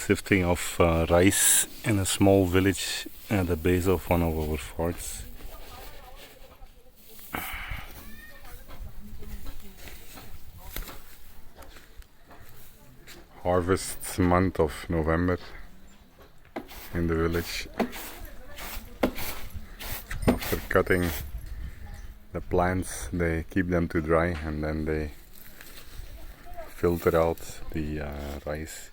sifting of rice in a small village at the base of one of our forts. Harvest month of November in the village. After cutting the plants, they keep them to dry and then they filter out the rice